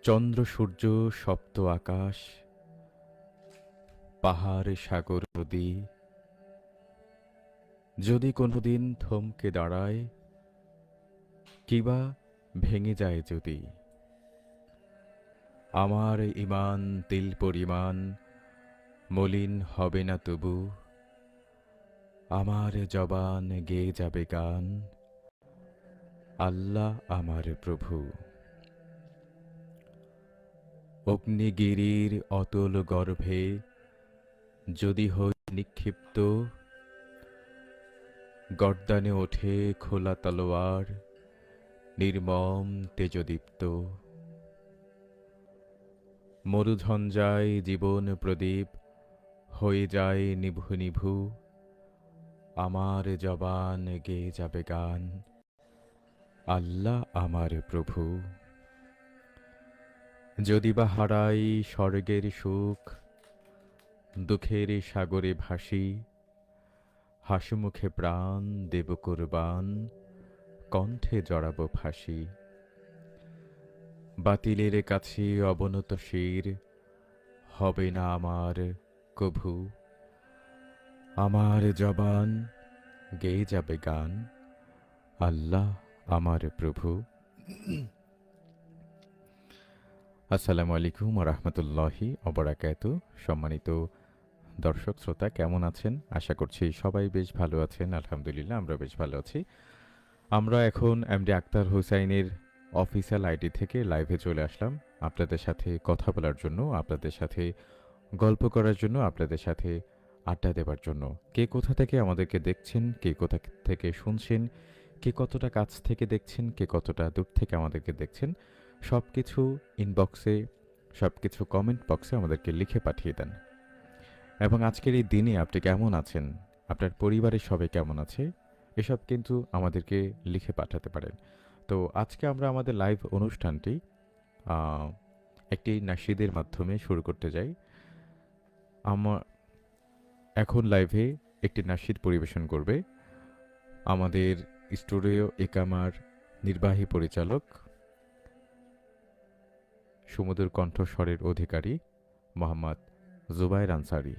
চন্দ্র সূর্য সপ্ত আকাশ, পাহাড় সাগর নদী যদি কোনোদিন থমকে দাঁড়ায়, কিবা ভেঙে যায় যদি, আমার ঈমান তিল পরিমাণ মলিন হবে না তবু। আমার জবান গেয়ে যাবে গান, আল্লাহ আমার প্রভু। অগ্নিগিরির অতল গর্ভে যদি হই নিক্ষিপ্ত, গর্দানে ওঠে খোলা তলোয়ার, নির্মম তেজদীপ্ত। মরুঝঞ্ঝায় জীবন প্রদীপ হয়ে যায় নিভু নিভু, আমার জবান গেয়ে যাবে গান, আল্লাহ আমার প্রভু। যদি বা হারাই স্বর্গের সুখ, দুঃখের সাগরে ভাসি, হাসিমুখে প্রাণ দেব কোরবান, কণ্ঠে জড়াবো ফাঁসি। বাতিলের কাছে অবনত শির হবে না আমার কভু, আমার জবান গেয়ে যাবে গান, আল্লাহ আমার প্রভু। আসসালামু আলাইকুম ওয়া রাহমাতুল্লাহি ওয়া বারাকাতুহু। সম্মানিত দর্শক শ্রোতা, কেমন আছেন? আশা করছি সবাই বেশ ভালো আছেন। আলহামদুলিল্লাহ, আমরা বেশ ভালো আছি। আমরা এখন এমডি আক্তার হোসাইনের অফিসিয়াল আইডি থেকে লাইভে চলে আসলাম আপনাদের সাথে কথা বলার জন্য, আপনাদের সাথে গল্প করার জন্য, আপনাদের সাথে আড্ডা দেবার জন্য। কে কোথা থেকে আমাদেরকে দেখছেন, কে কোথা থেকে শুনছেন, কে কতটা কাছ থেকে দেখছেন, কে কতটা দূর থেকে আমাদেরকে দেখছেন, সব কিছু ইনবক্সে, সব কিছু কমেন্ট বক্সে আমাদেরকে লিখে পাঠিয়ে দেন। এবং আজকের এই দিনে আপনি কেমন আছেন, আপনার পরিবারের সবাই কেমন আছে, এসব কিন্তু আমাদেরকে লিখে পাঠাতে পারেন। তো আজকে আমরা আমাদের লাইভ অনুষ্ঠানটি আহ, একটি নাশিদের মাধ্যমে শুরু করতে যাই। আমার এখন লাইভে একটি নাশিদ পরিবেশন করবে আমাদের স্টুডিও একামার নির্বাহী পরিচালক, সুমধুর কণ্ঠস্বরের অধিকারী মোহাম্মদ জুবায়ের আনসারী।